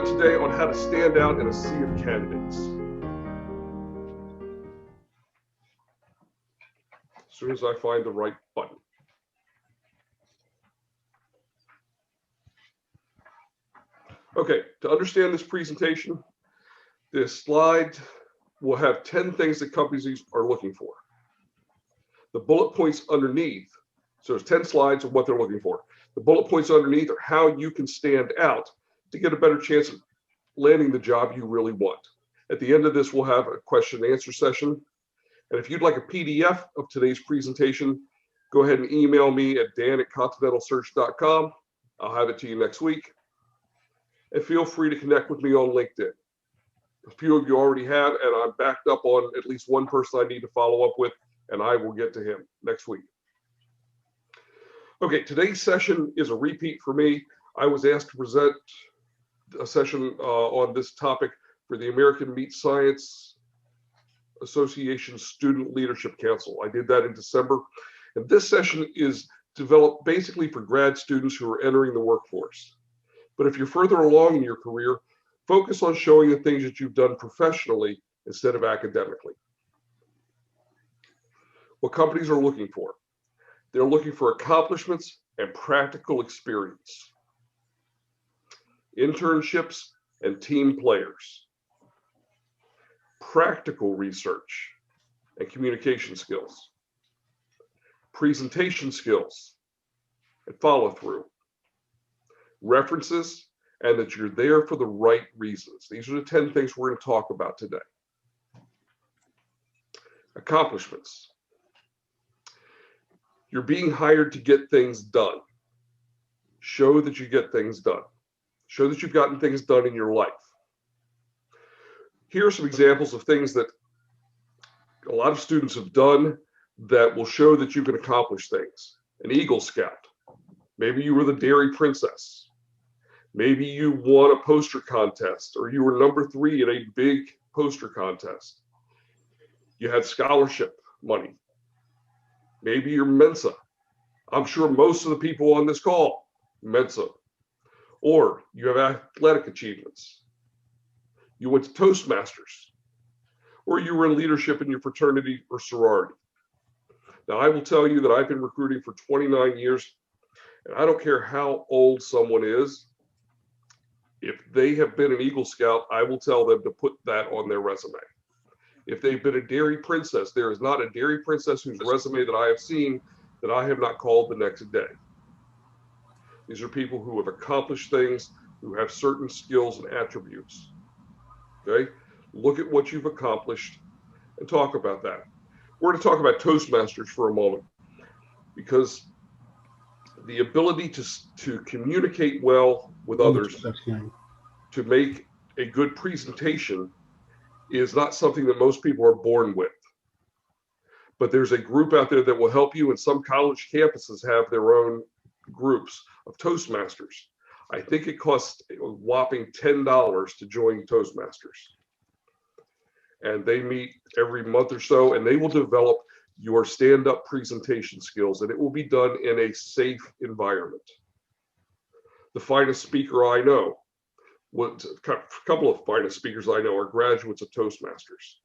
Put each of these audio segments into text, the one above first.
today on how to stand out in a sea of candidates. As soon as I find the right button. Okay, to understand this presentation, this slide will have 10 things that companies are looking for. The bullet points underneath, so there's 10 slides of what they're looking for. The bullet points underneath are how you can stand out to get a better chance of landing the job you really want. At the end of this, we'll have a question and answer session. And if you'd like a PDF of today's presentation, go ahead and email me at dan@continentalsearch.com. I'll have it to you next week. And feel free to connect with me on LinkedIn. A few of you already have, and I'm backed up on at least one person I need to follow up with, and I will get to him next week. Okay, today's session is a repeat for me. I was asked to present a session on this topic for the American Meat Science Association Student Leadership Council. I did that in December, and this session is developed basically for grad students who are entering the workforce. But if you're further along in your career, focus on showing the things that you've done professionally instead of academically. What companies are looking for? They're looking for accomplishments and practical experience, internships and team players, practical research and communication skills, presentation skills and follow through, references, and that you're there for the right reasons. These are the 10 things we're going to talk about today. Accomplishments. You're being hired to get things done. Show that you get things done. Show that you've gotten things done in your life. Here are some examples of things that a lot of students have done that will show that you can accomplish things. An Eagle Scout. Maybe you were the Dairy Princess. Maybe you won a poster contest, or you were number 3 in a big poster contest. You had scholarship money. Maybe you're Mensa. I'm sure most of the people on this call, Mensa. Or you have athletic achievements. You went to Toastmasters. Or you were in leadership in your fraternity or sorority. Now, I will tell you that I've been recruiting for 29 years, and I don't care how old someone is. If they have been an Eagle Scout, I will tell them to put that on their resume. If they've been a Dairy Princess, there is not a Dairy Princess whose resume that I have seen that I have not called the next day. These are people who have accomplished things, who have certain skills and attributes. Okay? Look at what you've accomplished and talk about that. We're going to talk about Toastmasters for a moment, because the ability to communicate well with others, to make a good presentation, is not something that most people are born with. But there's a group out there that will help you, and some college campuses have their own groups of Toastmasters. I think it costs a whopping $10 to join Toastmasters. And they meet every month or so, and they will develop your stand-up presentation skills, and it will be done in a safe environment. The finest speaker I know, a couple of finest speakers I know are graduates of Toastmasters.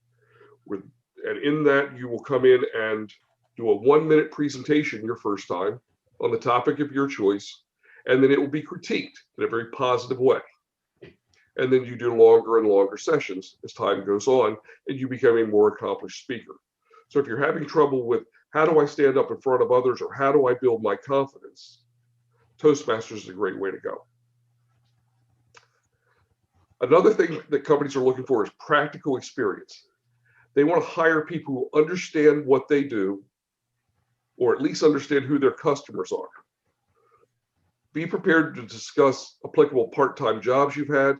And in that, you will come in and do a 1-minute presentation your first time on the topic of your choice, and then it will be critiqued in a very positive way. And then you do longer and longer sessions as time goes on, and you become a more accomplished speaker. So if you're having trouble with how do I stand up in front of others, or how do I build my confidence, Toastmasters is a great way to go. Another thing that companies are looking for is practical experience. They want to hire people who understand what they do, or at least understand who their customers are. Be prepared to discuss applicable part-time jobs you've had,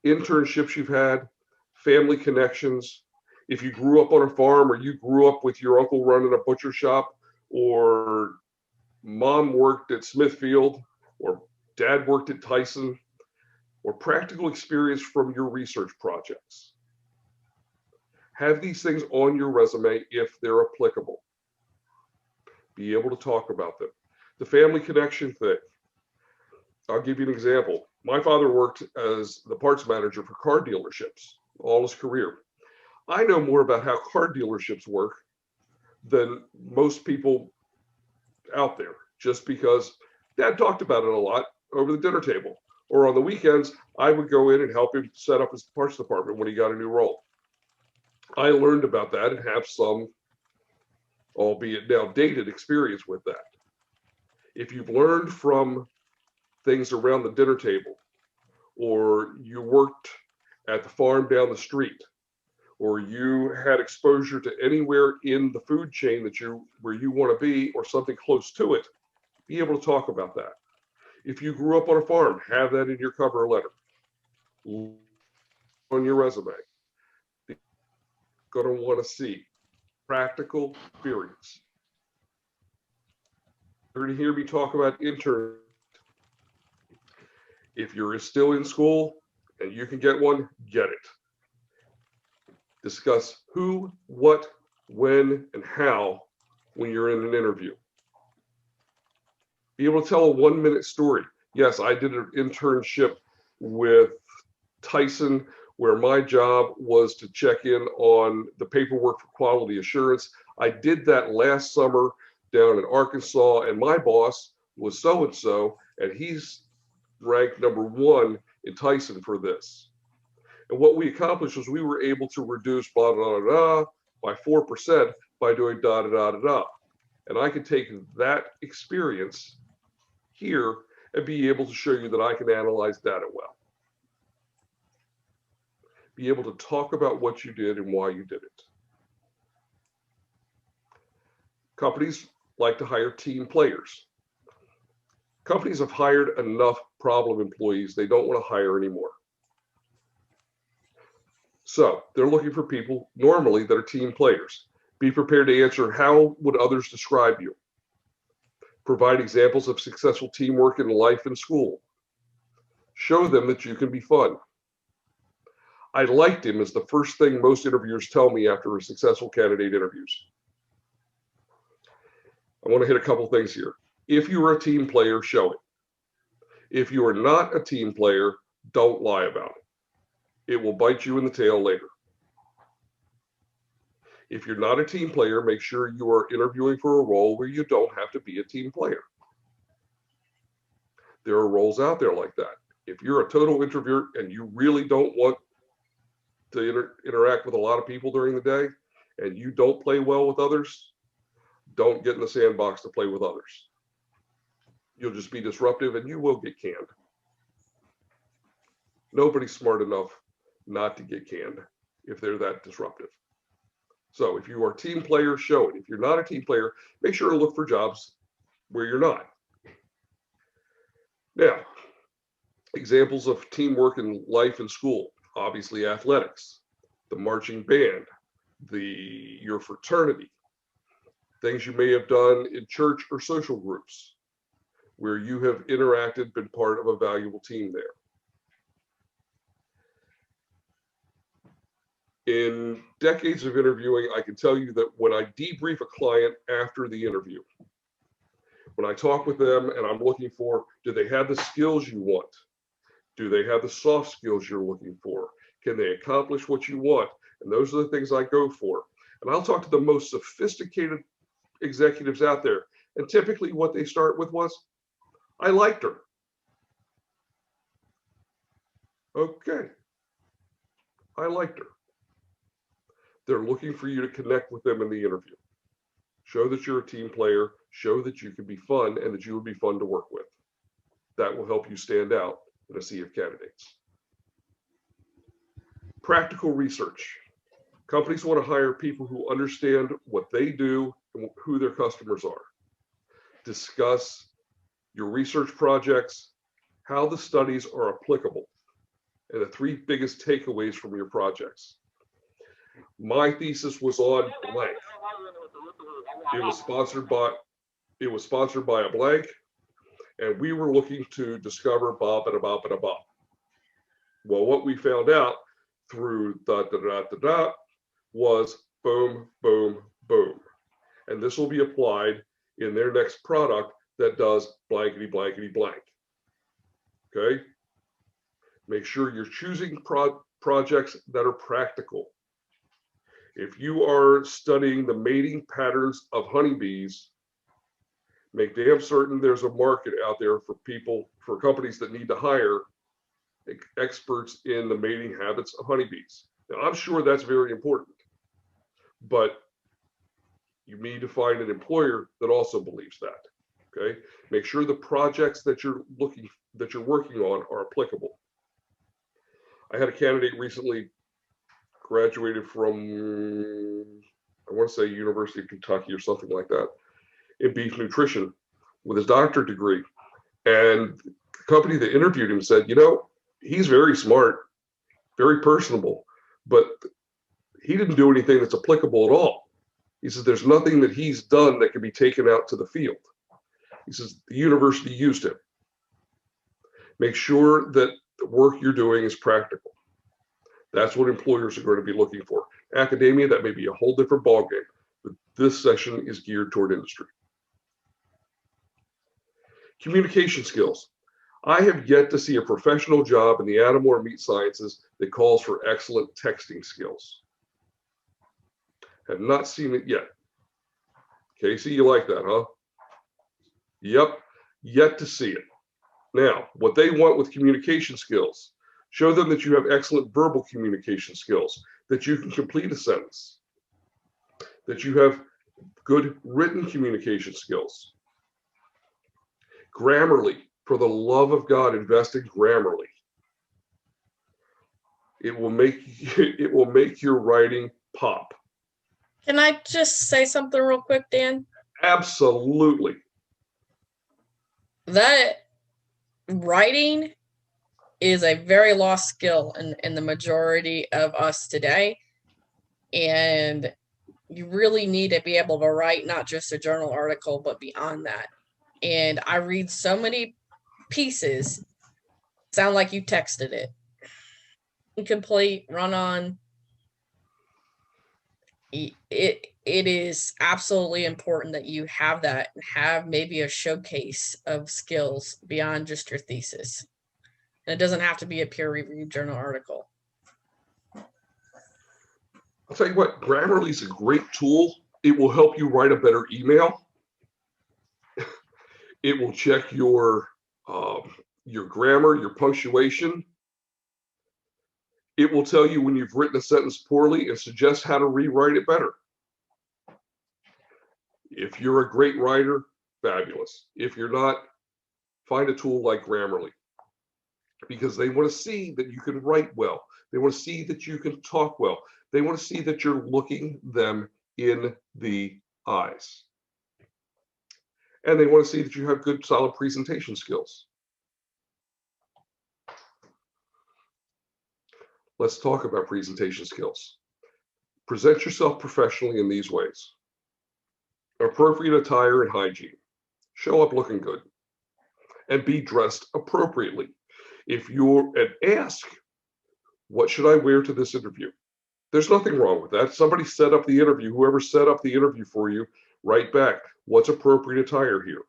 internships you've had, family connections. If you grew up on a farm, or you grew up with your uncle running a butcher shop, or mom worked at Smithfield, or dad worked at Tyson, or practical experience from your research projects. Have these things on your resume if they're applicable. Be able to talk about them. The family connection thing. I'll give you an example. My father worked as the parts manager for car dealerships all his career. I know more about how car dealerships work than most people out there, just because Dad talked about it a lot over the dinner table. Or on the weekends, I would go in and help him set up his parts department when he got a new role. I learned about that and have some, albeit now dated, experience with that. If you've learned from things around the dinner table, or you worked at the farm down the street, or you had exposure to anywhere in the food chain that where you want to be or something close to it, be able to talk about that. If you grew up on a farm, have that in your cover letter, on your resume. You're going to want to see practical experience. You're going to hear me talk about intern. If you're still in school and you can get one, get it. Discuss who, what, when, and how when you're in an interview. Be able to tell a 1-minute story. Yes, I did an internship with Tyson where my job was to check in on the paperwork for quality assurance. I did that last summer down in Arkansas, and my boss was so-and-so, and he's ranked #1 in Tyson for this. And what we accomplished was we were able to reduce blah, blah, blah, blah, by 4% by doing da, da, da, da, da. And I could take that experience here and be able to show you that I can analyze data well. Be able to talk about what you did and why you did it. Companies like to hire team players. Companies have hired enough problem employees. They don't want to hire anymore. So they're looking for people normally that are team players. Be prepared to answer, how would others describe you? Provide examples of successful teamwork in life and school. Show them that you can be fun. I liked him is the first thing most interviewers tell me after a successful candidate interviews. I want to hit a couple things here. If you are a team player, show it. If you are not a team player, don't lie about it. It will bite you in the tail later. If you're not a team player, make sure you are interviewing for a role where you don't have to be a team player. There are roles out there like that. If you're a total introvert and you really don't want to interact with a lot of people during the day and you don't play well with others, don't get in the sandbox to play with others. You'll just be disruptive and you will get canned. Nobody's smart enough not to get canned if they're that disruptive. So if you are a team player, show it. If you're not a team player, make sure to look for jobs where you're not. Now, examples of teamwork in life and school, obviously athletics, the marching band, your fraternity, things you may have done in church or social groups where you have interacted, been part of a valuable team there. In decades of interviewing, I can tell you that when I debrief a client after the interview, when I talk with them and I'm looking for, do they have the skills you want? Do they have the soft skills you're looking for? Can they accomplish what you want? And those are the things I go for. And I'll talk to the most sophisticated executives out there. And typically what they start with was, I liked her. Okay. I liked her. They're looking for you to connect with them in the interview. Show that you're a team player, show that you can be fun and that you would be fun to work with. That will help you stand out in a sea of candidates. Practical research. Companies want to hire people who understand what they do and who their customers are. Discuss your research projects, how the studies are applicable, and the 3 biggest takeaways from your projects. My thesis was on blank. It was sponsored by a blank, and we were looking to discover blah, blah, blah, blah, blah. Well, what we found out through da, da, da, da, da, was boom, boom, boom. And this will be applied in their next product that does blankety, blankety, blank. Okay? Make sure you're choosing projects that are practical. If you are studying the mating patterns of honeybees, make damn certain there's a market out there for companies that need to hire experts in the mating habits of honeybees. Now, I'm sure that's very important, but you need to find an employer that also believes that. Okay, make sure the projects that you're working on are applicable. I had a candidate recently graduated from, I want to say, University of Kentucky or something like that, in beef nutrition with his doctorate degree. And the company that interviewed him said, he's very smart, very personable, but he didn't do anything that's applicable at all. He says there's nothing that he's done that can be taken out to the field. He says the university used him. Make sure that the work you're doing is practical. That's what employers are going to be looking for. Academia, that may be a whole different ballgame, but this session is geared toward industry. Communication skills. I have yet to see a professional job in the animal or meat sciences that calls for excellent texting skills. Have not seen it yet. Casey, you like that, huh? Yep, yet to see it. Now, what they want with communication skills, show them that you have excellent verbal communication skills, that you can complete a sentence, that you have good written communication skills. Grammarly, for the love of God, invest in Grammarly. It will make your writing pop. Can I just say something real quick, Dan? Absolutely. That writing is a very lost skill in the majority of us today. And you really need to be able to write not just a journal article, but beyond that. And I read so many pieces, sound like you texted it. Incomplete, run on. It is absolutely important that you have that and have maybe a showcase of skills beyond just your thesis. And it doesn't have to be a peer-reviewed journal article. I'll tell you what, Grammarly is a great tool. It will help you write a better email. It will check your grammar, your punctuation. It will tell you when you've written a sentence poorly and suggest how to rewrite it better. If you're a great writer, fabulous. If you're not, find a tool like Grammarly, because they want to see that you can write well. They want to see that you can talk well. They want to see that you're looking them in the eyes. And they want to see that you have good, solid presentation skills. Let's talk about presentation skills. Present yourself professionally in these ways. Appropriate attire and hygiene. Show up looking good. And be dressed appropriately. Ask, what should I wear to this interview? There's nothing wrong with that. Somebody set up the interview. Whoever set up the interview for you, write back, what's appropriate attire here?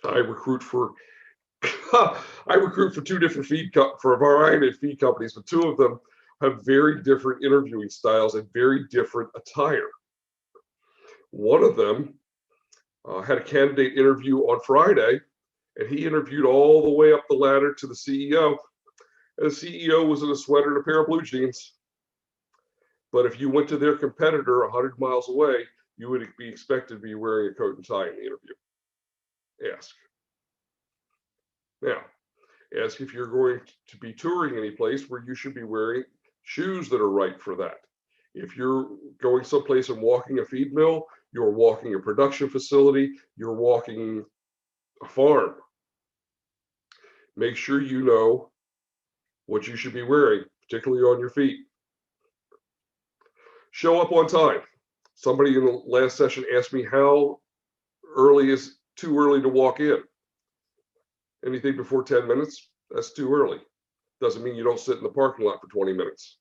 I recruit for two different for a variety of feed companies, but two of them have very different interviewing styles and very different attire. One of them had a candidate interview on Friday, and he interviewed all the way up the ladder to the CEO. And the CEO was in a sweater and a pair of blue jeans. But if you went to their competitor 100 miles away, you would be expected to be wearing a coat and tie in the interview. Ask. Now, ask if you're going to be touring any place where you should be wearing shoes that are right for that. If you're going someplace and walking a feed mill, you're walking a production facility, you're walking a farm, make sure you know what you should be wearing, particularly on your feet. Show up on time. Somebody in the last session asked me how early is too early to walk in. Anything before 10 minutes, that's too early. Doesn't mean you don't sit in the parking lot for 20 minutes.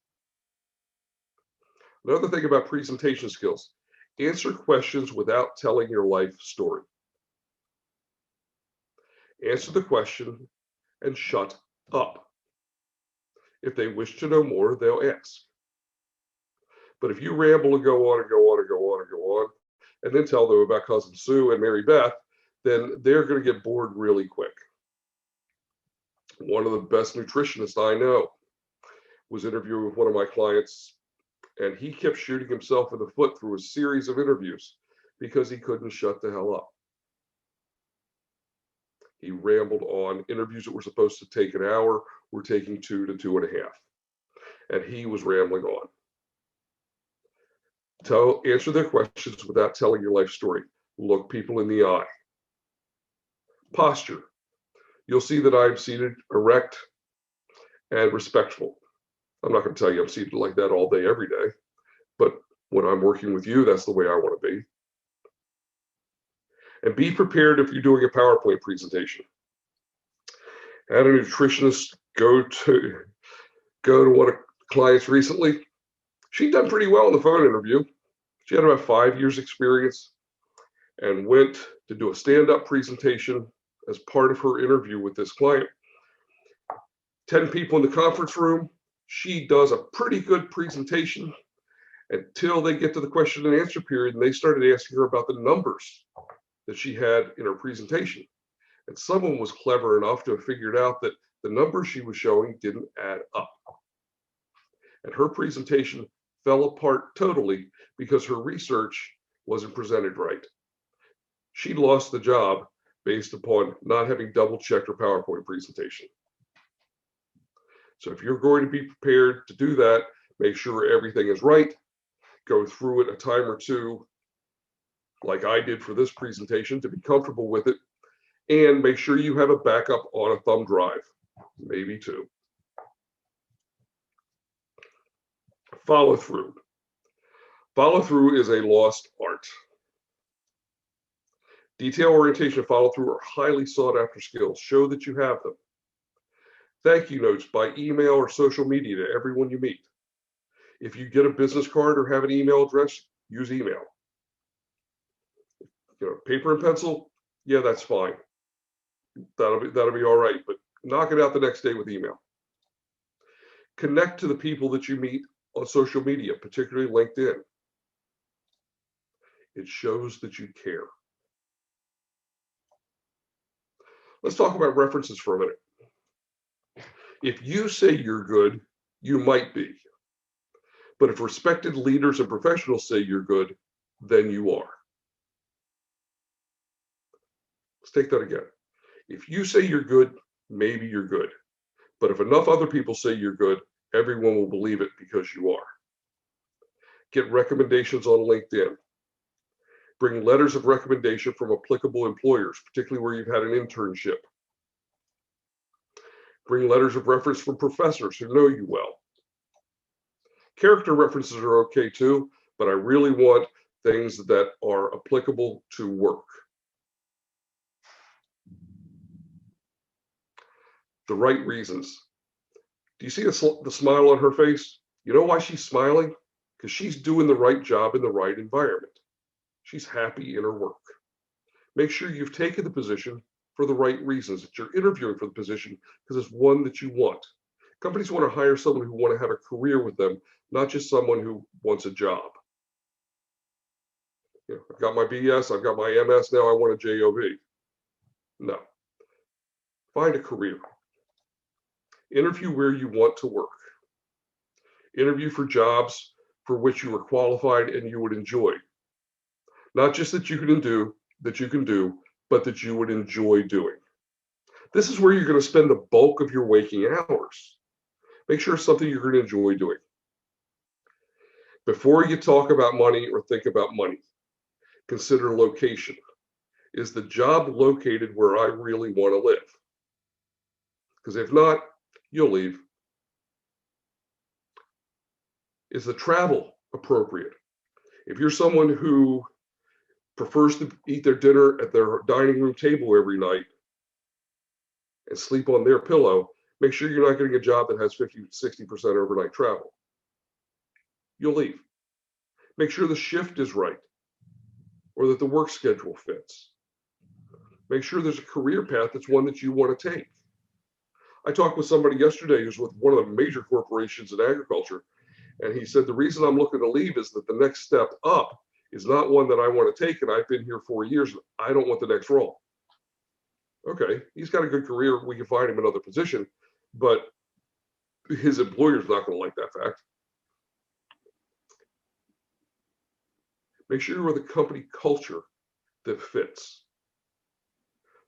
Another thing about presentation skills, answer questions without telling your life story. Answer the question and shut up. If they wish to know more, they'll ask. But if you ramble and go on and go on and go on and go on, and then tell them about Cousin Sue and Mary Beth, then they're going to get bored really quick. One of the best nutritionists I know was interviewing with one of my clients, and he kept shooting himself in the foot through a series of interviews because he couldn't shut the hell up. He rambled on. Interviews that were supposed to take an hour were taking 2 to 2.5. And he was rambling on. Answer their questions without telling your life story. Look people in the eye. Posture. You'll see that I'm seated erect and respectful. I'm not going to tell you I'm seated like that all day, every day. But when I'm working with you, that's the way I want to be. And be prepared if you're doing a PowerPoint presentation. I had a nutritionist go to one of the clients recently. She'd done pretty well in the phone interview. She had about 5 years experience and went to do a stand-up presentation as part of her interview with this client. 10 people in the conference room. She does a pretty good presentation until they get to the question and answer period, and they started asking her about the numbers that she had in her presentation. And someone was clever enough to have figured out that the numbers she was showing didn't add up. And her presentation fell apart totally because her research wasn't presented right. She lost the job based upon not having double-checked her PowerPoint presentation. So if you're going to be prepared to do that, make sure everything is right. Go through it a time or two, like I did for this presentation, to be comfortable with it. And make sure you have a backup on a thumb drive, maybe 2. Follow through. Follow through is a lost art. Detail orientation and follow through are highly sought after skills. Show that you have them. Thank you notes by email or social media to everyone you meet. If you get a business card or have an email address, use email. Paper and pencil, yeah, that's fine. That'll be all right, but knock it out the next day with email. Connect to the people that you meet on social media, particularly LinkedIn. It shows that you care. Let's talk about references for a minute. If you say you're good, you might be. But if respected leaders and professionals say you're good, then you are. Let's take that again. If you say you're good, maybe you're good. But if enough other people say you're good, everyone will believe it because you are. Get recommendations on LinkedIn. Bring letters of recommendation from applicable employers, particularly where you've had an internship. Bring letters of reference from professors who know you well. Character references are okay too, but I really want things that are applicable to work. The right reasons. Do you see the smile on her face? You know why she's smiling? Because she's doing the right job in the right environment. She's happy in her work. Make sure you've taken the position for the right reasons, that you're interviewing for the position because it's one that you want. Companies want to hire someone who want to have a career with them, not just someone who wants a job. I've got my BS, I've got my MS, now I want a JOB. No. Find a career. Interview where you want to work. Interview for jobs for which you are qualified and you would enjoy. Not just that you can do, but that you would enjoy doing. This is where you're going to spend the bulk of your waking hours. Make sure it's something you're going to enjoy doing. Before you talk about money or think about money, consider location. Is the job located where I really want to live? Because if not, you'll leave. Is the travel appropriate? If you're someone who prefers to eat their dinner at their dining room table every night and sleep on their pillow, make sure you're not getting a job that has 50-60% overnight travel. You'll leave. Make sure the shift is right or that the work schedule fits. Make sure there's a career path that's one that you want to take. I talked with somebody yesterday who's with one of the major corporations in agriculture, and he said, the reason I'm looking to leave is that the next step up is not one that I want to take, and I've been here 4 years, and I don't want the next role. Okay, he's got a good career. We can find him another position, but his employer's not going to like that fact. Make sure you're with a company culture that fits.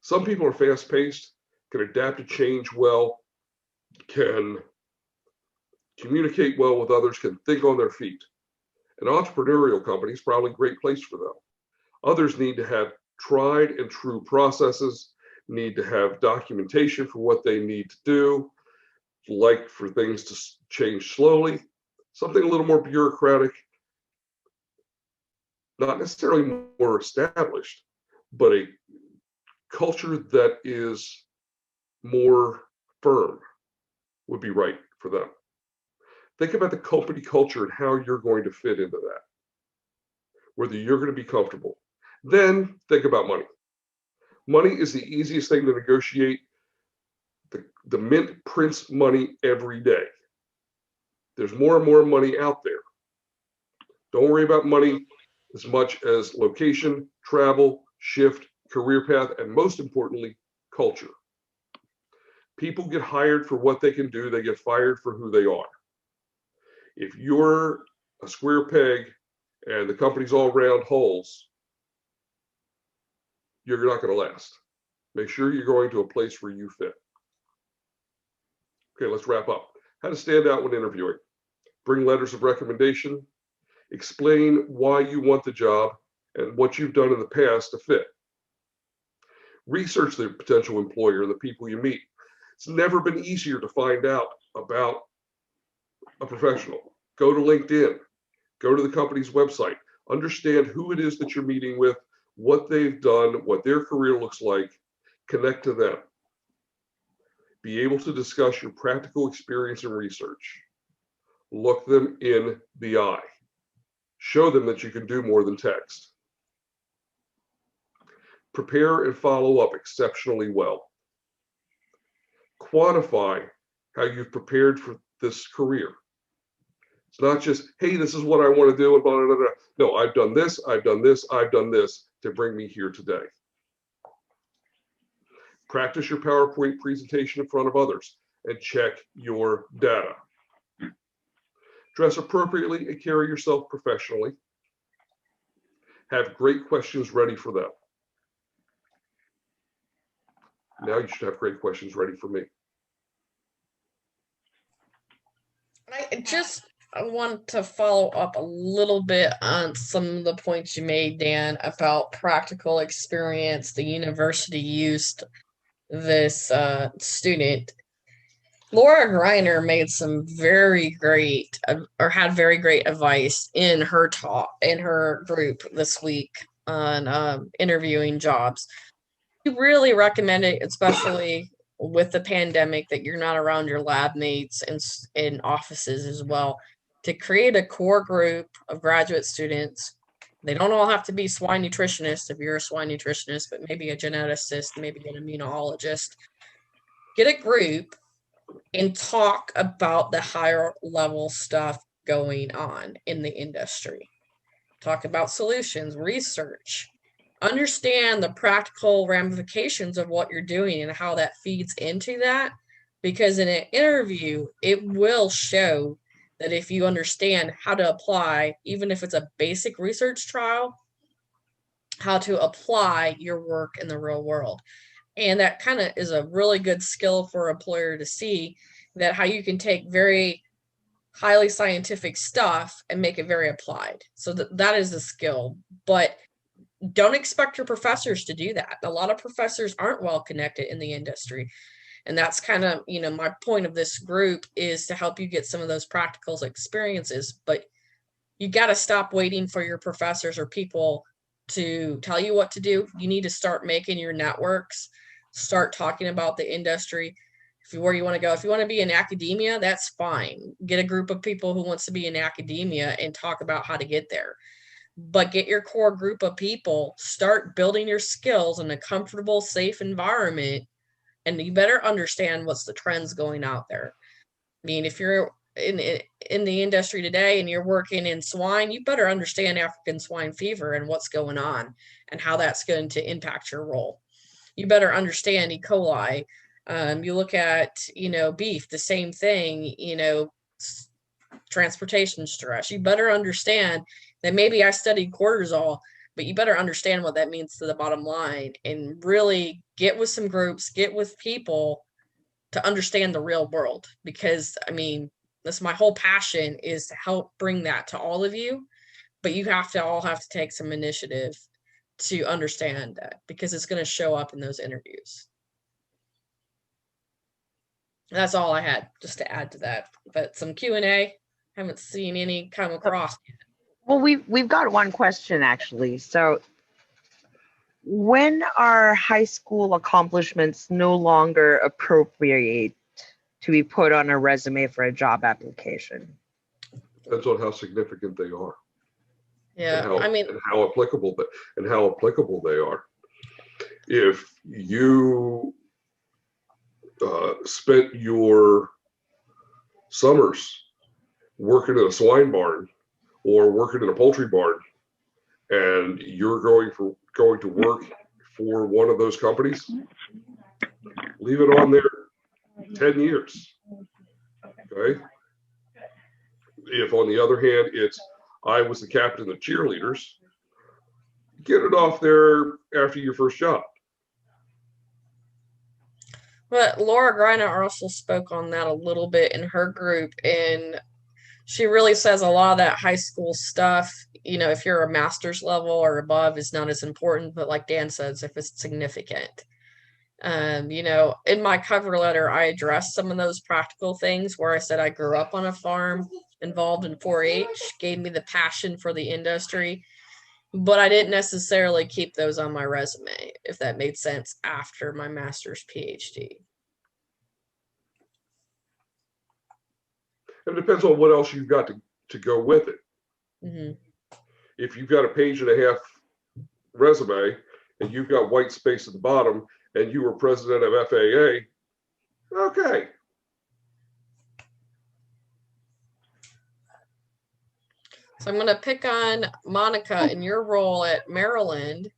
Some people are fast-paced, can adapt to change well, can communicate well with others, can think on their feet. An entrepreneurial company is probably a great place for them. Others need to have tried and true processes, need to have documentation for what they need to do, like for things to change slowly, something a little more bureaucratic, not necessarily more established, but a culture that is more firm would be right for them. Think about the company culture and how you're going to fit into that, whether you're going to be comfortable. Then think about money. Money is the easiest thing to negotiate. The mint prints money every day. There's more and more money out there. Don't worry about money as much as location, travel, shift, career path, and most importantly, culture. People get hired for what they can do. They get fired for who they are. If you're a square peg and the company's all round holes, you're not going to last. Make sure you're going to a place where you fit. Okay, let's wrap up. How to stand out when interviewing. Bring letters of recommendation. Explain why you want the job and what you've done in the past to fit. Research the potential employer and the people you meet. It's never been easier to find out about a professional. Go to LinkedIn. Go to the company's website. Understand who it is that you're meeting with, what they've done, what their career looks like. Connect to them. Be able to discuss your practical experience and research. Look them in the eye. Show them that you can do more than text. Prepare and follow up exceptionally well. Quantify how you've prepared for this career. It's not just, hey, this is what I want to do, and blah, blah, blah, blah. No, I've done this, I've done this, I've done this to bring me here today. Practice your PowerPoint presentation in front of others and check your data. Dress appropriately and carry yourself professionally. Have great questions ready for them. Now you should have great questions ready for me. I want to follow up a little bit on some of the points you made, Dan, about practical experience. The university used this student. Laura Greiner made some very great, or had very great advice in her talk, in her group this week on interviewing jobs. We really recommend it, especially with the pandemic, that you're not around your lab mates and in offices as well, to create a core group of graduate students. They don't all have to be swine nutritionists if you're a swine nutritionist, but maybe a geneticist, maybe an immunologist. Get a group and talk about the higher level stuff going on in the industry. Talk about solutions, research, understand the practical ramifications of what you're doing and how that feeds into that. Because in an interview, it will show that if you understand how to apply, even if it's a basic research trial, how to apply your work in the real world. And that kind of is a really good skill for an employer to see, that how you can take very highly scientific stuff and make it very applied. So that is a skill. But don't expect your professors to do that. A lot of professors aren't well connected in the industry. And that's kind of, my point of this group is to help you get some of those practical experiences. But you got to stop waiting for your professors or people to tell you what to do. You need to start making your networks, start talking about the industry, where you want to go. If you want to be in academia, that's fine. Get a group of people who wants to be in academia and talk about how to get there. But get your core group of people, start building your skills in a comfortable, safe environment and you better understand what's the trends going out there. I mean, if you're in the industry today and you're working in swine, you better understand African swine fever and what's going on and how that's going to impact your role. You better understand E. coli. You look at, beef, the same thing, transportation stress. You better understand that maybe I studied cortisol, but you better understand what that means to the bottom line and really get with some groups, get with people to understand the real world. Because, I mean, that's my whole passion, is to help bring that to all of you. But you all have to take some initiative to understand that, because it's going to show up in those interviews. That's all I had just to add to that. But some Q&A, haven't seen any come across yet. Well, we've got one question actually. So, when are high school accomplishments no longer appropriate to be put on a resume for a job application? Depends on how significant they are. Yeah, and how applicable they are. If you spent your summers working in a swine barn or working in a poultry barn, and you're going to work for one of those companies, leave it on there 10 years. Okay. If on the other hand, it's I was the captain of cheerleaders, get it off there after your first job. But Laura Greiner also spoke on that a little bit in her group, and she really says a lot of that high school stuff, if you're a master's level or above, is not as important. But like Dan says, if it's significant, in my cover letter, I addressed some of those practical things where I said I grew up on a farm, involved in 4-H, gave me the passion for the industry, but I didn't necessarily keep those on my resume, if that made sense, after my master's PhD. It depends on what else you've got to go with it. Mm-hmm. If you've got a 1.5-page resume and you've got white space at the bottom and you were president of FAA, okay. So I'm going to pick on Monica in your role at Maryland.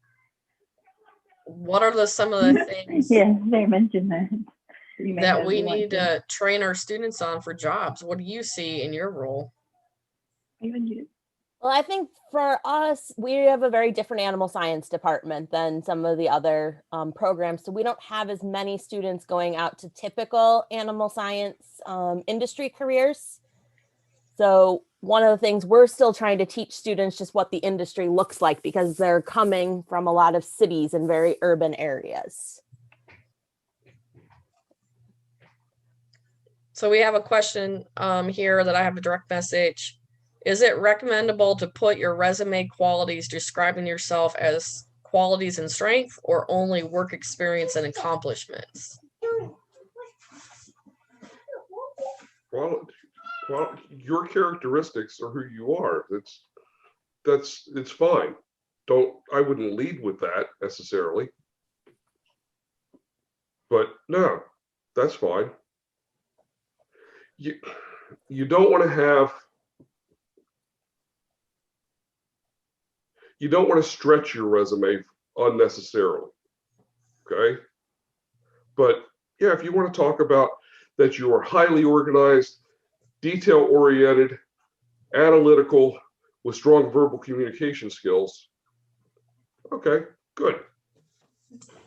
What are some of the things they mentioned that we need to train our students on for jobs? What do you see in your role? Well, I think for us, we have a very different animal science department than some of the other programs. So we don't have as many students going out to typical animal science industry careers. So one of the things we're still trying to teach students just what the industry looks like, because they're coming from a lot of cities and very urban areas. So we have a question here that I have a direct message. Is it recommendable to put your resume qualities describing yourself as qualities and strength, or only work experience and accomplishments? Well, your characteristics are who you are. It's fine. I wouldn't lead with that necessarily. But no, that's fine. You don't want to stretch your resume unnecessarily. Okay? But yeah, if you want to talk about that you are highly organized, detail-oriented, analytical, with strong verbal communication skills, okay, good.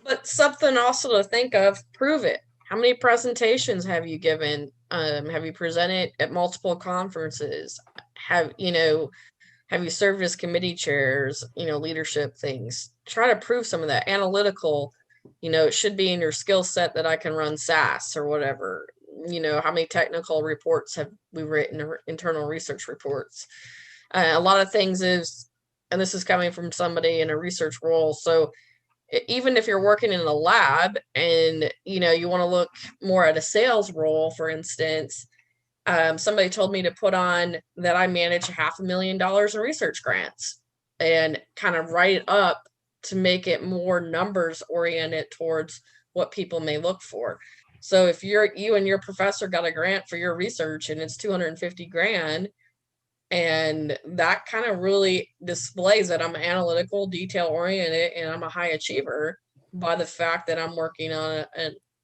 But something also to think of, prove it. How many presentations have you given? Have you presented at multiple conferences? Have you served as committee chairs, leadership things? Try to prove some of that. Analytical, it should be in your skill set that I can run SAS or whatever. How many technical reports have we written, or internal research reports? A lot of things is, and this is coming from somebody in a research role. So even if you're working in a lab and, you want to look more at a sales role, for instance, somebody told me to put on that I manage $500,000 in research grants, and kind of write it up to make it more numbers oriented towards what people may look for. So if you and your professor got a grant for your research and it's 250 grand, and that kind of really displays that I'm analytical, detail oriented, and I'm a high achiever by the fact that I'm working on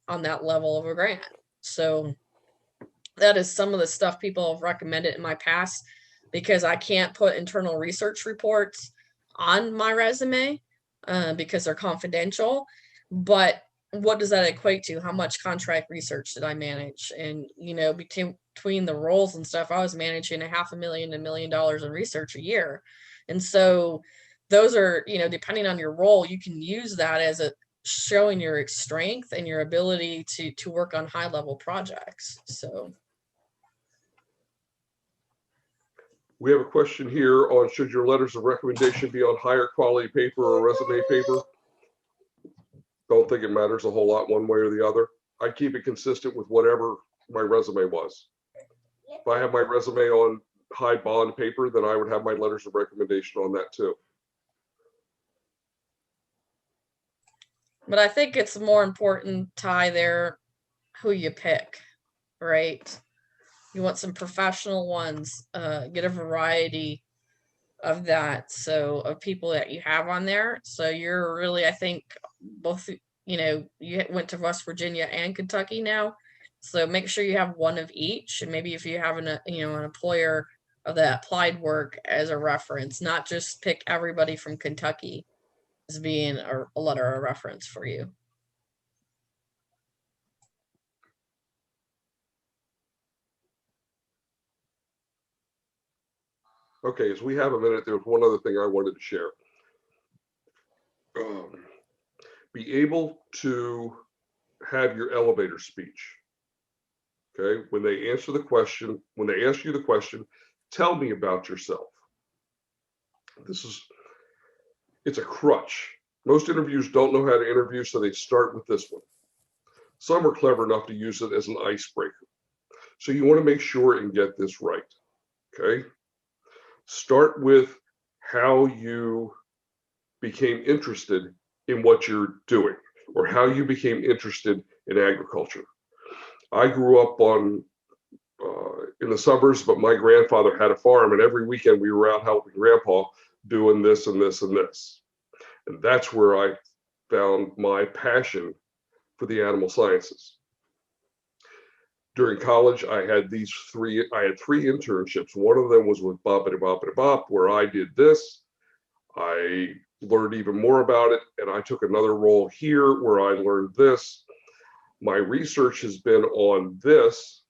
that level of a grant. So that is some of the stuff people have recommended in my past, because I can't put internal research reports on my resume because they're confidential. But what does that equate to? How much contract research did I manage? And, you know, between the roles and stuff, I was managing $500,000 to $1 million in research a year. And so those are, you know, depending on your role, you can use that as a showing your strength and your ability to work on high level projects. So we have a question here on, should your letters of recommendation be on higher quality paper or resume paper? Don't think it matters a whole lot one way or the other. I keep it consistent with whatever my resume was. If I have my resume on high bond paper, then I would have my letters of recommendation on that too. but I think it's more important, Ty, there who you pick, right? You want some professional ones, get a variety of that. So of people that you have on there. So you're really, I think both, you know, you went to West Virginia and Kentucky now. So make sure you have one of each. And maybe if you have an employer of that applied work as a reference, not just pick everybody from Kentucky as being a letter of reference for you. Okay, as we have a minute, there's one other thing I wanted to share. Be able to have your elevator speech. Okay, when they answer the question, when they ask you the question, tell me about yourself. It's a crutch. Most interviews don't know how to interview, so they start with this one. Some are clever enough to use it as an icebreaker. So you want to make sure and get this right. Okay. Start with how you became interested in what you're doing, or how you became interested in agriculture. I grew up in the suburbs, but my grandfather had a farm, and every weekend we were out helping Grandpa doing this and this and this. And that's where I found my passion for the animal sciences. During college, I had three internships. One of them was with Boppity Boppity Bop, where I did this. I learned even more about it, and I took another role here where I learned this. My research has been on this,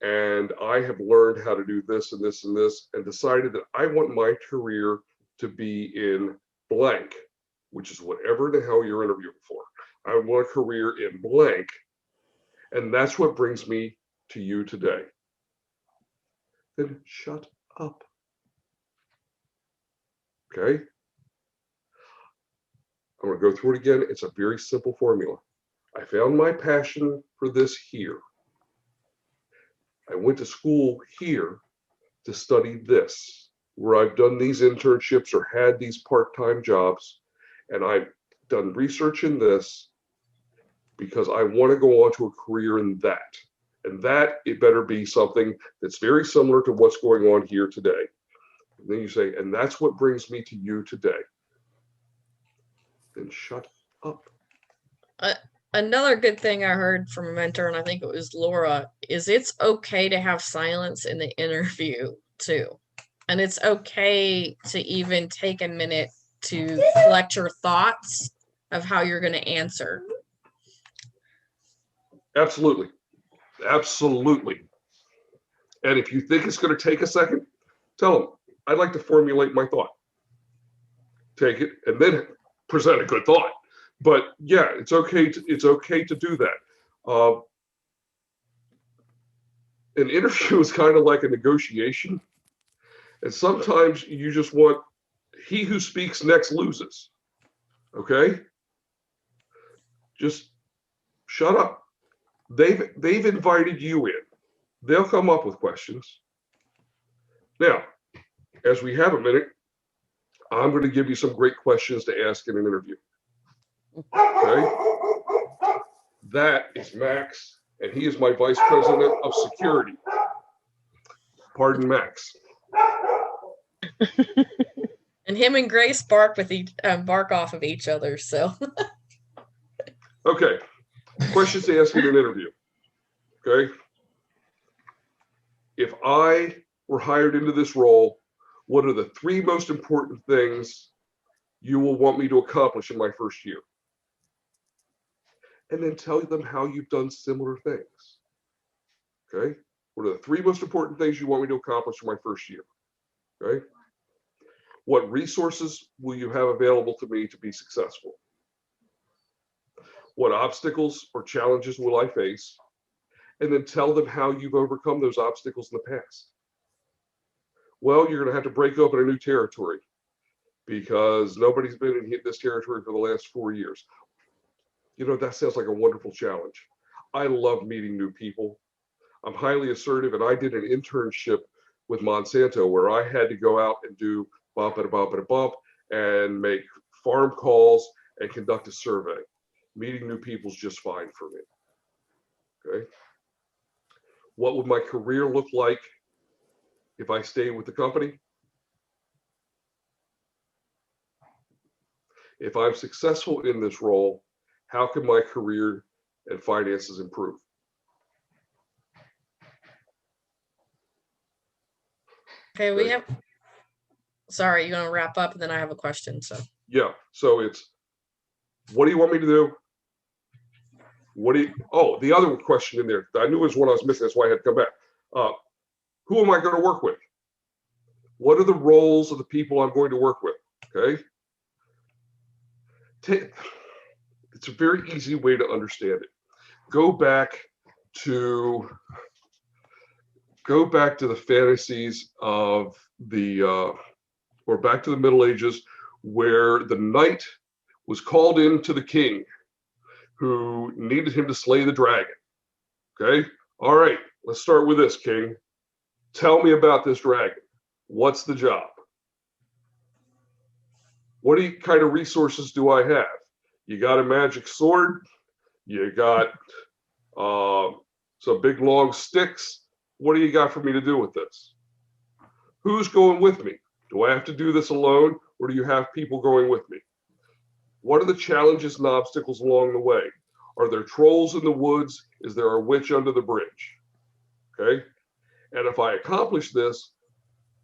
and I have learned how to do this and this and this, and decided that I want my career to be in blank, which is whatever the hell you're interviewing for. I want a career in blank. And that's what brings me to you today. Then shut up. Okay? I'm going to go through it again. It's a very simple formula. I found my passion for this here. I went to school here to study this, where I've done these internships or had these part-time jobs, and I've done research in this because I want to go on to a career in that. And that, it better be something that's very similar to what's going on here today. And then you say, and that's what brings me to you today. Then shut up. Another good thing I heard from a mentor, and I think it was Laura, is it's okay to have silence in the interview too. And it's okay to even take a minute to collect your thoughts of how you're going to answer. Absolutely. Absolutely. And if you think it's going to take a second, tell them, I'd like to formulate my thought. Take it and then present a good thought. But yeah, it's okay to do that. An interview is kind of like a negotiation. And sometimes you just want, he who speaks next loses. Okay? Just shut up. They've invited you in. They'll come up with questions. Now, as we have a minute, I'm going to give you some great questions to ask in an interview. Okay? That is Max, and he is my vice president of security. Pardon, Max. And him and Grace bark off of each other. So, Okay, questions to ask in an interview. Okay, if I were hired into this role, what are the 3 most important things you will want me to accomplish in my first year? And then tell them how you've done similar things. Okay, what are the 3 most important things you want me to accomplish in my first year? Okay, what resources will you have available to me to be successful? What obstacles or challenges will I face? And then tell them how you've overcome those obstacles in the past. Well, you're going to have to break open a new territory because nobody's been in this territory for the last 4 years. You know, that sounds like a wonderful challenge. I love meeting new people. I'm highly assertive, and I did an internship with Monsanto where I had to go out and do bump and a bump and a bump and make farm calls and conduct a survey. Meeting new people is just fine for me. Okay. What would my career look like if I stayed with the company? If I'm successful in this role, how can my career and finances improve? okay, we have. Sorry, you want to wrap up, and then I have a question. So. Yeah. So it's, what do you want me to do? Oh, the other question in there, I knew it was one I was missing. That's why I had to come back. Who am I going to work with? What are the roles of the people I'm going to work with? Okay. It's a very easy way to understand it. Go back to the fantasies of or back to the Middle Ages, where the knight was called in to the king who needed him to slay the dragon. Okay. All right. Let's start with this, king. Tell me about this dragon. What's the job? What kind of resources do I have? You got a magic sword. You got some big long sticks. What do you got for me to do with this? Who's going with me? Do I have to do this alone, or do you have people going with me? What are the challenges and obstacles along the way? Are there trolls in the woods? Is there a witch under the bridge? Okay. And if I accomplish this,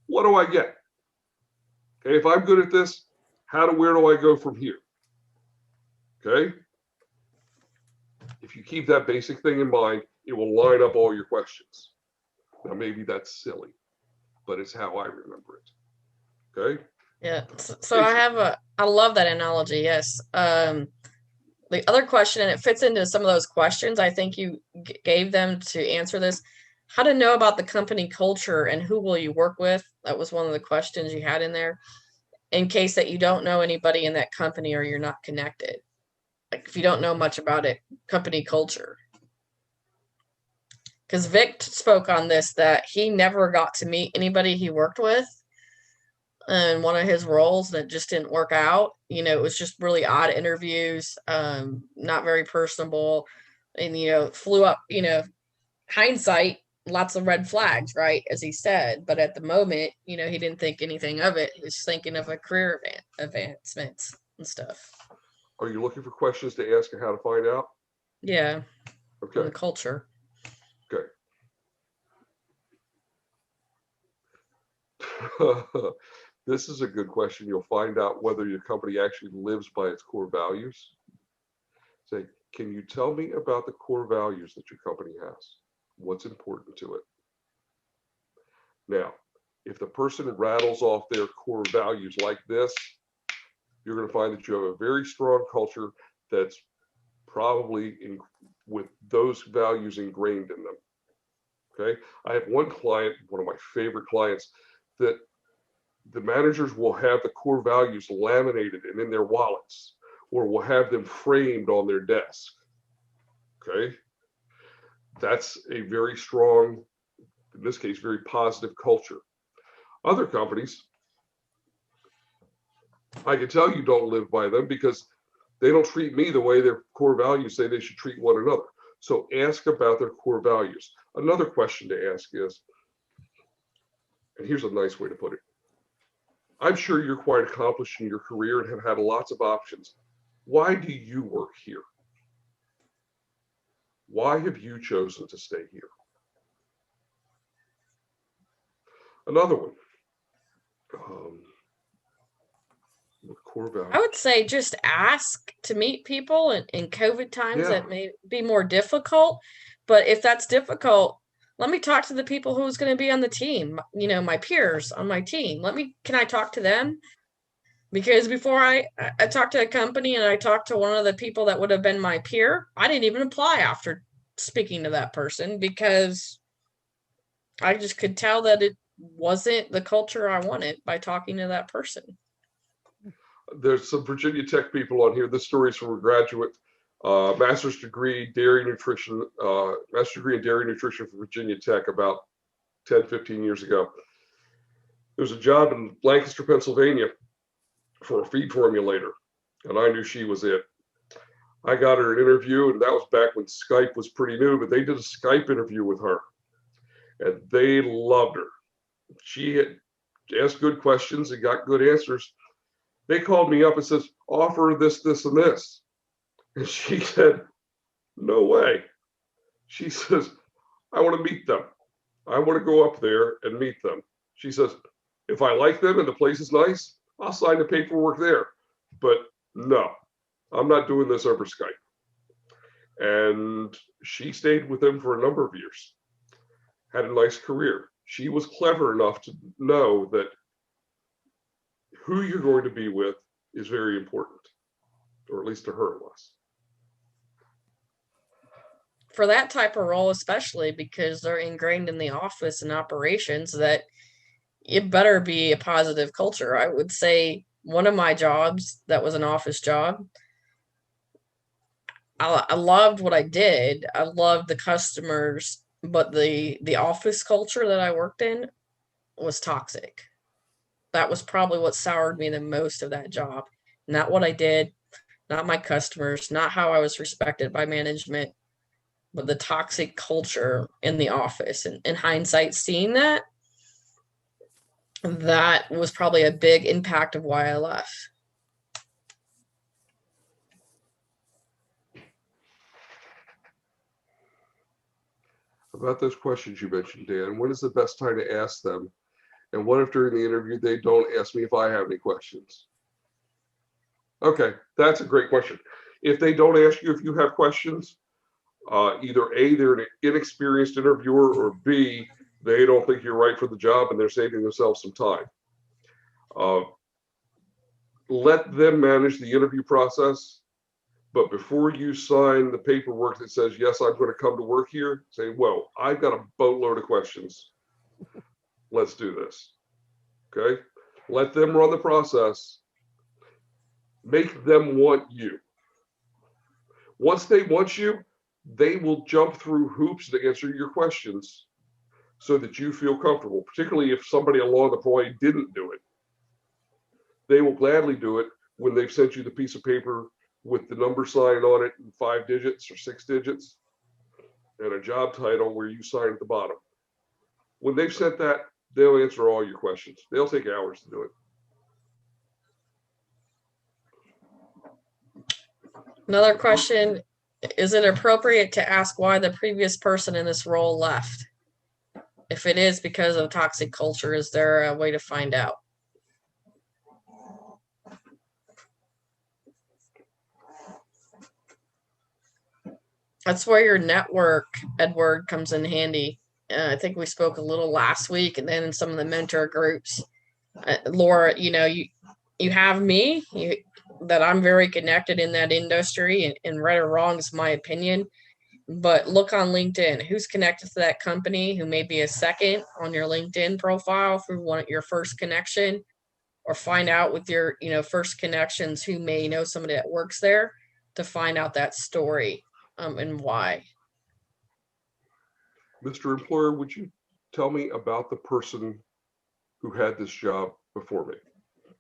what do I get? Okay. If I'm good at this, where do I go from here? Okay. If you keep that basic thing in mind, it will line up all your questions. Now, maybe that's silly, but it's how I remember it. Okay. Yeah. So I love that analogy. Yes. The other question, and it fits into some of those questions I think you gave them to answer this, how to know about the company culture and who will you work with? That was one of the questions you had in there, in case that you don't know anybody in that company or you're not connected. Like if you don't know much about it, company culture. Because Vic spoke on this, that he never got to meet anybody he worked with in one of his roles that just didn't work out. You know, it was just really odd interviews, not very personable, and, flew up, hindsight, lots of red flags, right? As he said, but at the moment, he didn't think anything of it. He was thinking of a career advancements and stuff. Are you looking for questions to ask and how to find out? Yeah. Okay. The culture. Okay. This is a good question. You'll find out whether your company actually lives by its core values. Say, can you tell me about the core values that your company has? What's important to it? Now, if the person rattles off their core values like this, you're going to find that you have a very strong culture that's probably with those values ingrained in them. Okay. I have one client, one of my favorite clients, that the managers will have the core values laminated and in their wallets, or will have them framed on their desk. Okay. That's a very strong, in this case, very positive culture. Other companies, I can tell you don't live by them because They don't treat me the way their core values say they should treat one another. So ask about their core values. Another question to ask is, and here's a nice way to put it. I'm sure you're quite accomplished in your career and have had lots of options. Why do you work here? Why have you chosen to stay here? Another one. Core value. I would say just ask to meet people in COVID times Yeah. that may be more difficult. But if that's difficult, let me talk to the people who's going to be on the team, you know, my peers on my team. Can I talk to them? Because before I talked to a company and I talked to one of the people that would have been my peer, I didn't even apply after speaking to that person because I just could tell that it wasn't the culture I wanted by talking to that person. There's some Virginia Tech people on here. This story is from a graduate, master's degree, dairy nutrition, master's degree in dairy nutrition from Virginia Tech about 10, 15 years ago. There's a job in Lancaster, Pennsylvania for a feed formulator, and I knew she was it. I got her an interview, and that was back when Skype was pretty new, but they did a Skype interview with her, and they loved her. She had asked good questions and got good answers. They called me up and says, offer this, this, and this. And she said, no way. She says, I want to meet them. I want to go up there and meet them. She says, if I like them and the place is nice, I'll sign the paperwork there. But no, I'm not doing this over Skype. And she stayed with them for a number of years, had a nice career. She was clever enough to know that who you're going to be with is very important, or at least to her it was. For that type of role, especially because they're ingrained in the office and operations, that it better be a positive culture. I would say one of my jobs that was an office job, I loved what I did. I loved the customers, but the office culture that I worked in was toxic. That was probably what soured me the most of that job. Not what I did, not my customers, not how I was respected by management, but the toxic culture in the office. And in hindsight, seeing that was probably a big impact of why I left. About those questions you mentioned, Dan, when is the best time to ask them? And what if during the interview they don't ask me if I have any questions? Okay, that's a great question. If they don't ask you if you have questions, either A, they're an inexperienced interviewer, or B, they don't think you're right for the job and they're saving themselves some time. Let them manage the interview process. But before you sign the paperwork that says, yes, I'm going to come to work here, say, well, I've got a boatload of questions. Let's do this. Okay? Let them run the process. Make them want you. Once they want you, they will jump through hoops to answer your questions so that you feel comfortable, particularly if somebody along the way didn't do it. They will gladly do it when they've sent you the piece of paper with the number sign on it in 5 digits or 6 digits and a job title where you sign at the bottom. When they've sent that, they'll answer all your questions. They'll take hours to do it. Another question, is it appropriate to ask why the previous person in this role left? If it is because of toxic culture, is there a way to find out? That's where your network, Edward, comes in handy. I think we spoke a little last week, and then in some of the mentor groups. Laura, you know, you have me, that I'm very connected in that industry, and right or wrong is my opinion. But look on LinkedIn, who's connected to that company, who may be a second on your LinkedIn profile through your first connection, or find out with your, first connections who may know somebody that works there to find out that story. And why. Mr. Employer, would you tell me about the person who had this job before me?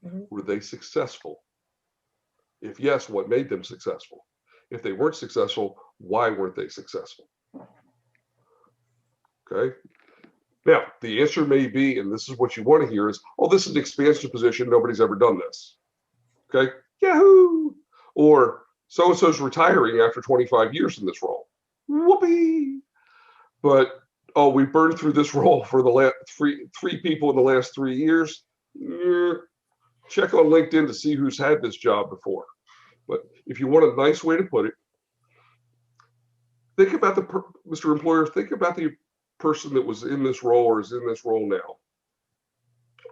Mm-hmm. Were they successful? If yes, what made them successful? If they weren't successful, why weren't they successful? Okay. Now, the answer may be, and this is what you want to hear is, oh, this is an expansion position. Nobody's ever done this. Okay. Yahoo! Or so-and-so's retiring after 25 years in this role. Whoopee! But, oh, we burned through this role for the last three people in the last 3 years. Check on LinkedIn to see who's had this job before. But if you want a nice way to put it, think about Mr. Employer, think about the person that was in this role or is in this role now.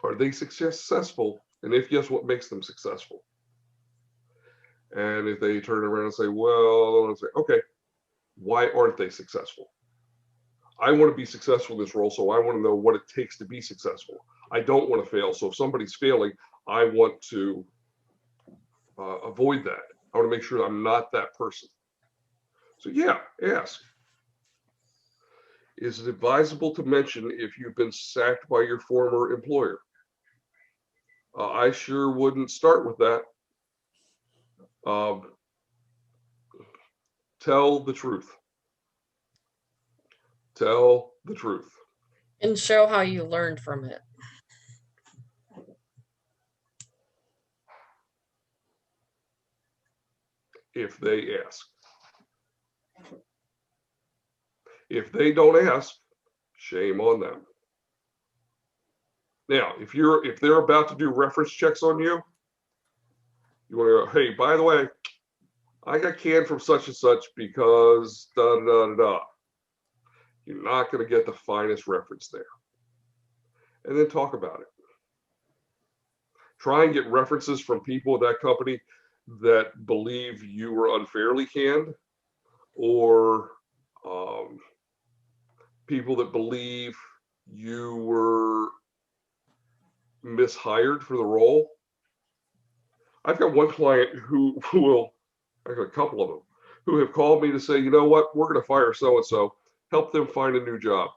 Are they successful? And if yes, what makes them successful? And if they turn around and say, well, I'll say, okay, why aren't they successful? I want to be successful in this role, so I want to know what it takes to be successful. I don't want to fail. So if somebody's failing, I want to avoid that. I want to make sure I'm not that person. So yeah, ask. Is it advisable to mention if you've been sacked by your former employer? I sure wouldn't start with that. Tell the truth. Tell the truth. And show how you learned from it. If they ask. If they don't ask, shame on them. Now, if they're about to do reference checks on you, you want to go, hey, by the way, I got canned from such and such because da da da da. You're not going to get the finest reference there. And then talk about it. Try and get references from people at that company that believe you were unfairly canned, or people that believe you were mishired for the role. I've got one client who will, I've got a couple of them, who have called me to say, you know what, we're going to fire so-and-so, help them find a new job,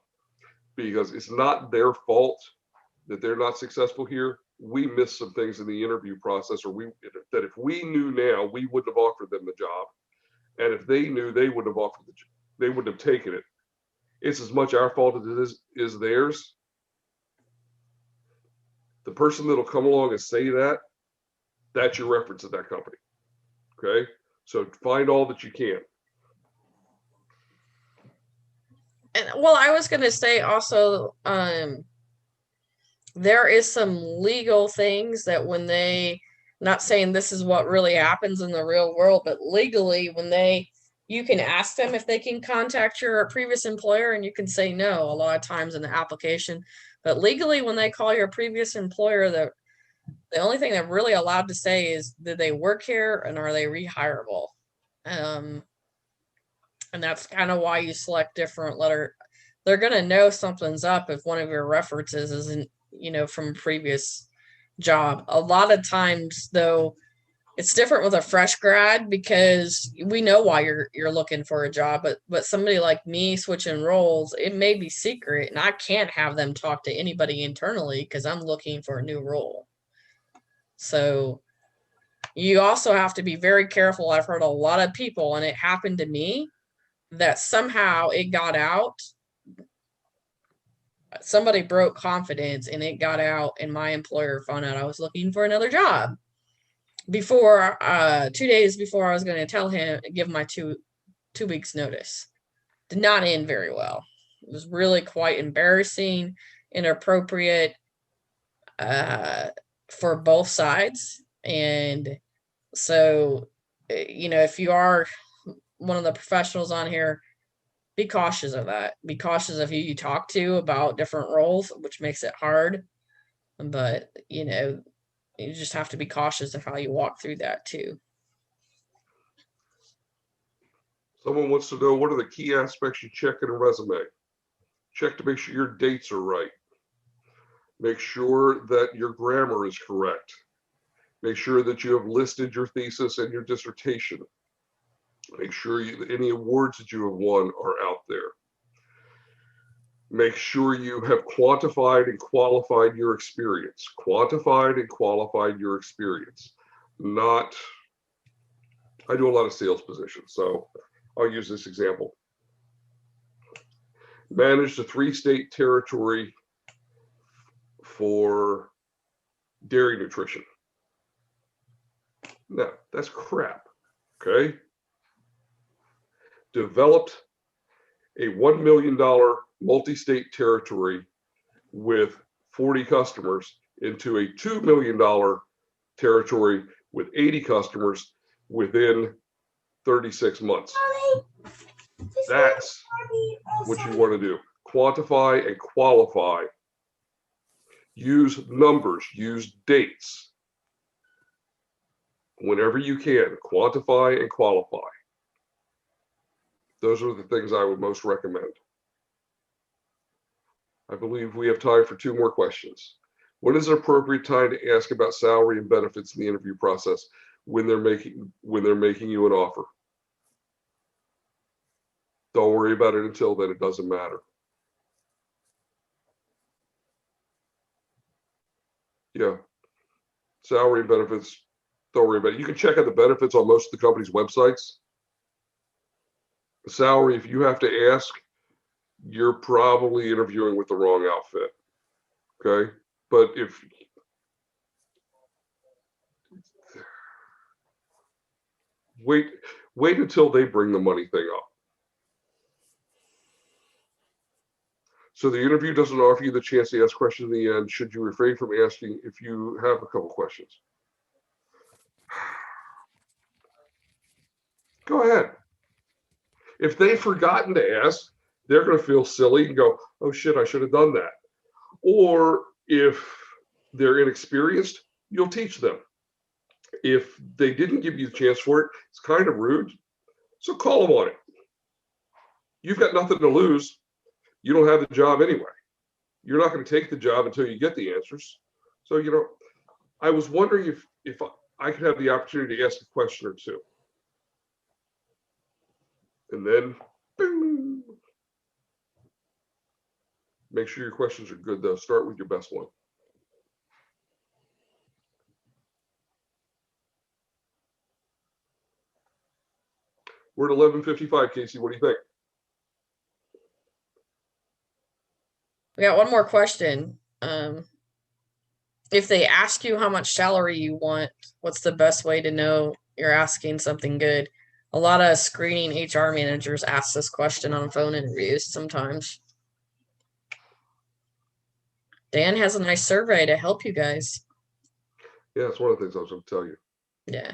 because it's not their fault that they're not successful here. We missed some things in the interview process, or that if we knew now, we wouldn't have offered them the job. And if they knew, they wouldn't have offered they wouldn't have taken it. It's as much our fault as it is theirs. The person that'll come along and say that, that's your reference at that company. Okay? So find all that you can. And well, I was going to say also, there is some legal things that when they, not saying this is what really happens in the real world, but legally when you can ask them if they can contact your previous employer, and you can say no a lot of times in the application. But legally, when they call your previous employer, the only thing they're really allowed to say is, did they work here and are they rehireable? And that's kind of why you select different letter. They're going to know something's up if one of your references isn't, from a previous job. A lot of times, though, it's different with a fresh grad because we know why you're looking for a job, but somebody like me switching roles, it may be secret, and I can't have them talk to anybody internally because I'm looking for a new role. So you also have to be very careful. I've heard a lot of people, and it happened to me, that somehow it got out. Somebody broke confidence and it got out, and my employer found out I was looking for another job. Before 2 days before I was going to give my two weeks notice. Did not end very well. It was really quite embarrassing, inappropriate for both sides. And so, if you are one of the professionals on here, be cautious of that. Be cautious of who you talk to about different roles, which makes it hard. But, you just have to be cautious of how you walk through that too. Someone wants to know, what are the key aspects you check in a resume? Check to make sure your dates are right. Make sure that your grammar is correct. Make sure that you have listed your thesis and your dissertation. Make sure any awards that you have won are out there. Make sure you have quantified and qualified your experience. Quantified and qualified your experience. Not I do a lot of sales positions, so I'll use this example. Managed a 3-state territory for dairy nutrition. No, that's crap. Okay. Developed a $1 million multi-state territory with 40 customers into a $2 million territory with 80 customers within 36 months. That's what you want to do. Quantify and qualify. Use numbers, use dates. Whenever you can, quantify and qualify. Those are the things I would most recommend. I believe we have time for 2 more questions. When is an appropriate time to ask about salary and benefits in the interview process when they're making you an offer? Don't worry about it until then. It doesn't matter. Yeah. Salary and benefits, don't worry about it. You can check out the benefits on most of the company's websites. The salary, if you have to ask, you're probably interviewing with the wrong outfit. Okay. But if wait until they bring the money thing up. So the interview doesn't offer you the chance to ask questions in the end. Should you refrain from asking if you have a couple questions? Go ahead. If they've forgotten to ask, they're going to feel silly and go, oh shit, I should have done that. Or if they're inexperienced, you'll teach them. If they didn't give you the chance for it, it's kind of rude. So call them on it. You've got nothing to lose. You don't have the job anyway. You're not going to take the job until you get the answers. So, you know, I was wondering if I could have the opportunity to ask a question or two. And then, boom. Make sure your questions are good, though. Start with your best one. We're at 11:55, Casey. What do you think? We got one more question. If they ask you how much salary you want, what's the best way to know you're asking something good? A lot of screening HR managers ask this question on phone interviews sometimes. Dan has a nice survey to help you guys. Yeah, it's one of the things I was going to tell you. Yeah.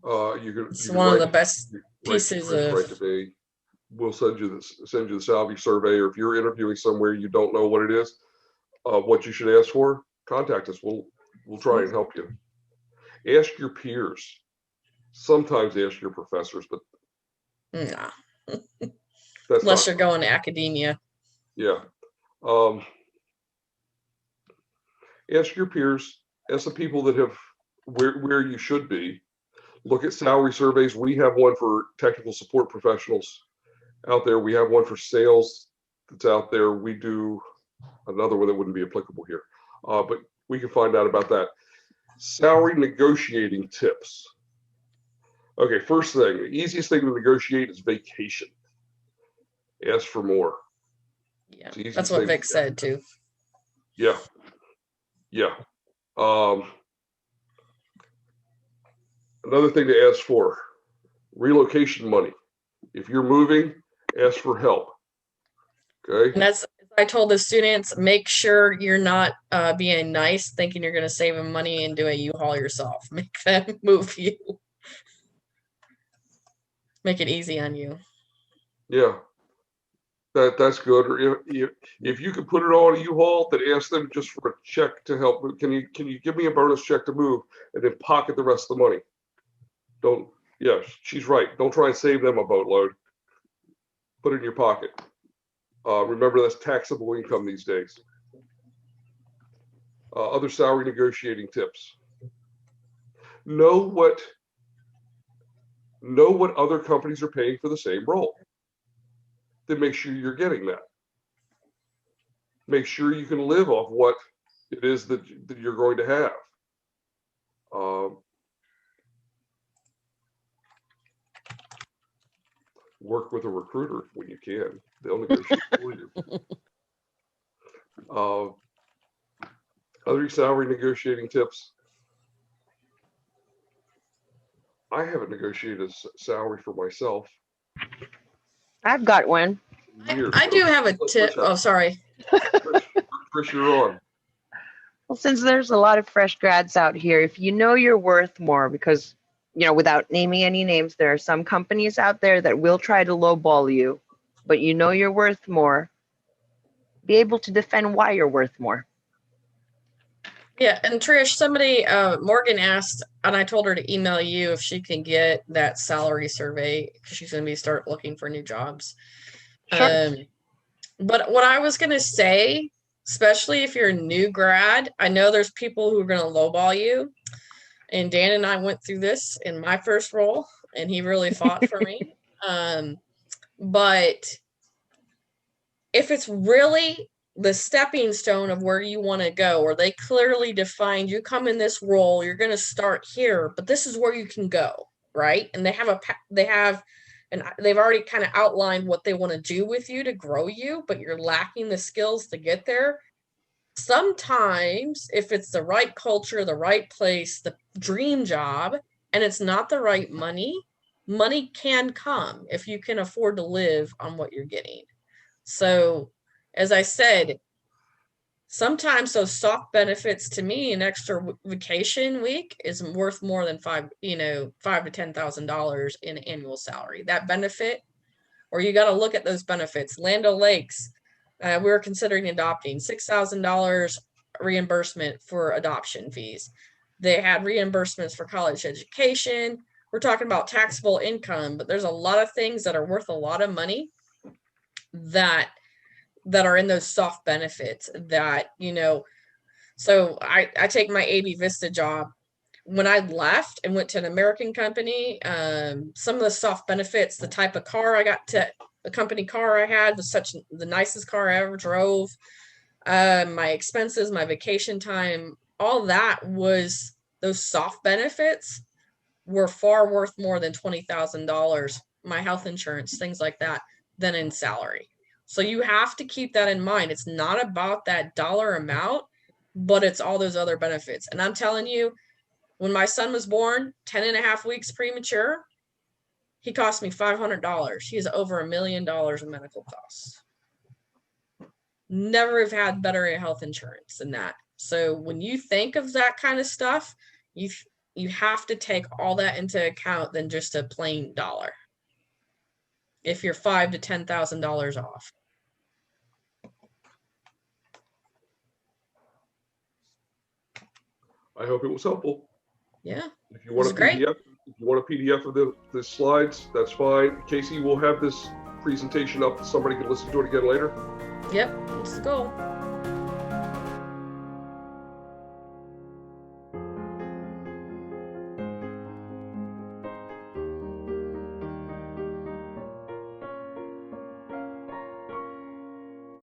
It's one of the best pieces of. Right to me. We'll send you the salary survey, or if you're interviewing somewhere you don't know what it is, what you should ask for, contact us. We'll try and help you. Ask your peers. Sometimes ask your professors, but Nah. That's unless you're going to academia. Yeah. Ask your peers. Ask the people that have where you should be. Look at salary surveys. We have one for technical support professionals out there. We have one for sales that's out there. We do another one that wouldn't be applicable here, but we can find out about that. Salary negotiating tips. Okay, first thing, the easiest thing to negotiate is vacation. Ask for more. Yeah, that's what Vic said too. Yeah. Another thing to ask for, relocation money. If you're moving, ask for help. Okay. And that's, I told the students, make sure you're not being nice, thinking you're going to save them money and do a U-Haul yourself. Make them move you. Make it easy on you. Yeah. That's good. Or if you could put it on a U-Haul, then ask them just for a check to help. Can you give me a bonus check to move, and then pocket the rest of the money? Don't. Yeah, she's right. Don't try and save them a boatload. Put it in your pocket. Remember, that's taxable income these days. Other salary negotiating tips. Know what other companies are paying for the same role. Then make sure you're getting that. Make sure you can live off what it is that you're going to have. Work with a recruiter when you can. They'll negotiate for you. Other salary negotiating tips. I haven't negotiated a salary for myself. I've got one. I do have a tip. Oh, sorry. Trish, you're on. Well, since there's a lot of fresh grads out here, if you know you're worth more, because, you know, without naming any names, there are some companies out there that will try to lowball you, but you know you're worth more, be able to defend why you're worth more. Yeah, and Trish, somebody, Morgan asked, and I told her to email you if she can get that salary survey because she's going to start looking for new jobs. Sure. But what I was going to say, especially if you're a new grad, I know there's people who are going to lowball you. And Dan and I went through this in my first role, and he really fought for me. But if it's really the stepping stone of where you want to go, or they clearly defined, you come in this role, you're going to start here, but this is where you can go, right? And they've already kind of outlined what they want to do with you to grow you, but you're lacking the skills to get there. Sometimes if it's the right culture, the right place, the dream job, and it's not the right money can come if you can afford to live on what you're getting. So, as I said, sometimes those soft benefits, to me, an extra vacation week is worth more than $5,000 to $10,000 in annual salary. That benefit, or you got to look at those benefits. Land O'Lakes, we were considering adopting $6,000 reimbursement for adoption fees. They had reimbursements for college education. We're talking about taxable income, but there's a lot of things that are worth a lot of money that are in those soft benefits that, so I take my AB Vista job. When I left and went to an American company, some of the soft benefits, the type of car I got, the company car I had was the nicest car I ever drove. My expenses, my vacation time, all that was, those soft benefits were far worth more than $20,000, my health insurance, things like that, than in salary. So you have to keep that in mind. It's not about that dollar amount, but it's all those other benefits. And I'm telling you, when my son was born, 10 and a half weeks premature, he cost me $500. He has over $1 million in medical costs. Never have had better health insurance than that. So when you think of that kind of stuff, you have to take all that into account than just a plain dollar. If you're $5,000 to $10,000 off. I hope it was helpful. Yeah. If you want a PDF of the slides, that's fine. Casey, we'll have this presentation up so somebody can listen to it again later. Yep, that's the goal.